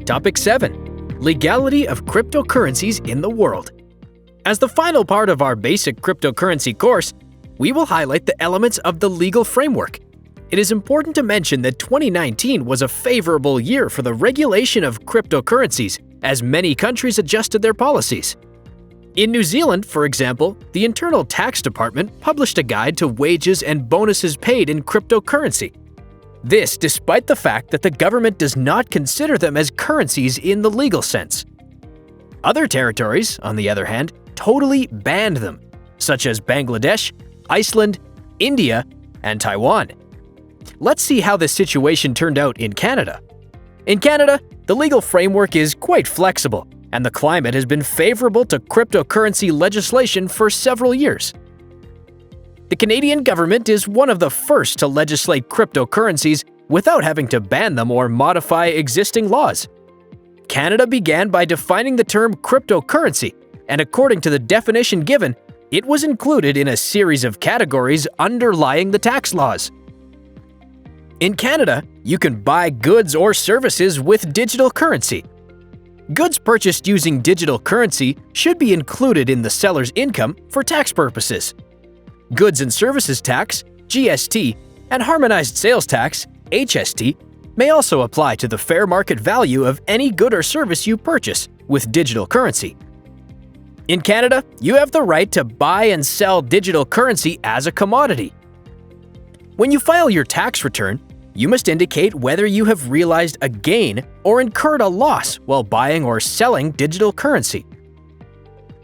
Topic 7. Legality of cryptocurrencies in the world. As the final part of our basic cryptocurrency course, we will highlight the elements of the legal framework. It is important to mention that 2019 was a favorable year for the regulation of cryptocurrencies, as many countries adjusted their policies. In New Zealand, for example, the Internal Tax Department published a guide to wages and bonuses paid in cryptocurrency. This despite the fact that the government does not consider them as currencies in the legal sense. Other territories, on the other hand, totally banned them, such as Bangladesh, Iceland, India, and Taiwan. Let's see how this situation turned out in Canada. In Canada, the legal framework is quite flexible, and the climate has been favorable to cryptocurrency legislation for several years. The Canadian government is one of the first to legislate cryptocurrencies without having to ban them or modify existing laws. Canada began by defining the term cryptocurrency, and according to the definition given, it was included in a series of categories underlying the tax laws. In Canada, you can buy goods or services with digital currency. Goods purchased using digital currency should be included in the seller's income for tax purposes. Goods and Services Tax, GST, and Harmonized Sales Tax, HST, may also apply to the fair market value of any good or service you purchase with digital currency. In Canada, you have the right to buy and sell digital currency as a commodity. When you file your tax return, you must indicate whether you have realized a gain or incurred a loss while buying or selling digital currency.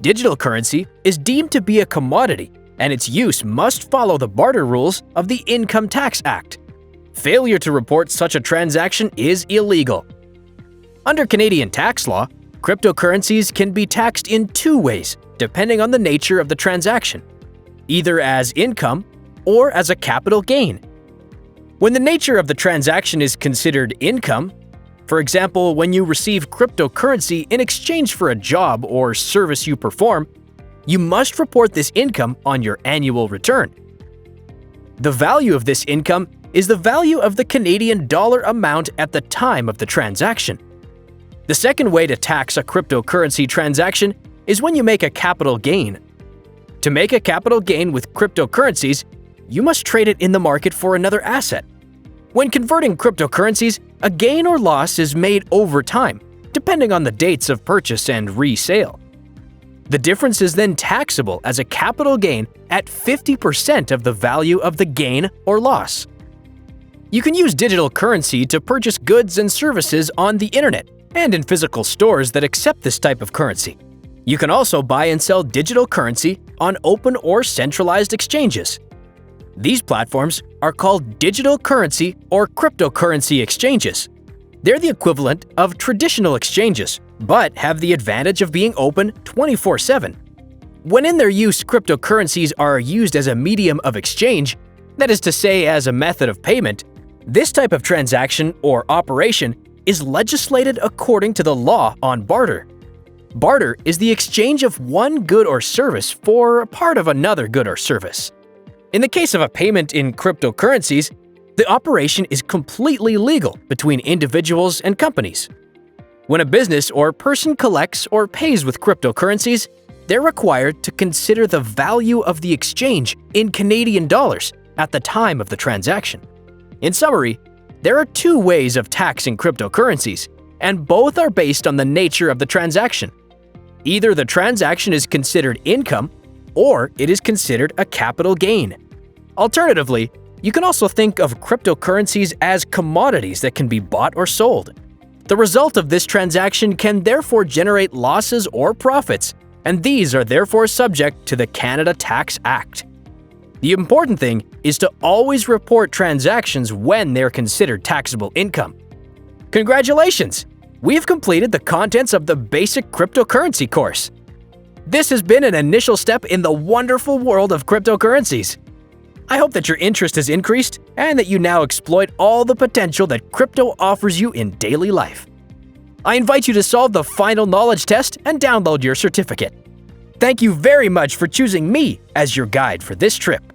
Digital currency is deemed to be a commodity, and its use must follow the barter rules of the Income Tax Act. Failure to report such a transaction is illegal. Under Canadian tax law, cryptocurrencies can be taxed in two ways, depending on the nature of the transaction, either as income or as a capital gain. When the nature of the transaction is considered income, for example, when you receive cryptocurrency in exchange for a job or service you perform, you must report this income on your annual return. The value of this income is the value of the Canadian dollar amount at the time of the transaction. The second way to tax a cryptocurrency transaction is when you make a capital gain. To make a capital gain with cryptocurrencies, you must trade it in the market for another asset. When converting cryptocurrencies, a gain or loss is made over time, depending on the dates of purchase and resale. The difference is then taxable as a capital gain at 50% of the value of the gain or loss. You can use digital currency to purchase goods and services on the internet and in physical stores that accept this type of currency. You can also buy and sell digital currency on open or centralized exchanges. These platforms are called digital currency or cryptocurrency exchanges. They're the equivalent of traditional exchanges, but have the advantage of being open 24/7. When in their use, cryptocurrencies are used as a medium of exchange, that is to say, as a method of payment. This type of transaction or operation is legislated according to the law on barter. Barter is the exchange of one good or service for a part of another good or service. In the case of a payment in cryptocurrencies, the operation is completely legal between individuals and companies. When a business or person collects or pays with cryptocurrencies, they're required to consider the value of the exchange in Canadian dollars at the time of the transaction. In summary, there are two ways of taxing cryptocurrencies, and both are based on the nature of the transaction. Either the transaction is considered income, or it is considered a capital gain. Alternatively, you can also think of cryptocurrencies as commodities that can be bought or sold. The result of this transaction can therefore generate losses or profits, and these are therefore subject to the Canada Tax Act. The important thing is to always report transactions when they're considered taxable income. Congratulations! We have completed the contents of the basic cryptocurrency course. This has been an initial step in the wonderful world of cryptocurrencies. I hope that your interest has increased and that you now exploit all the potential that crypto offers you in daily life. I invite you to solve the final knowledge test and download your certificate. thank you very much for choosing me as your guide for this trip.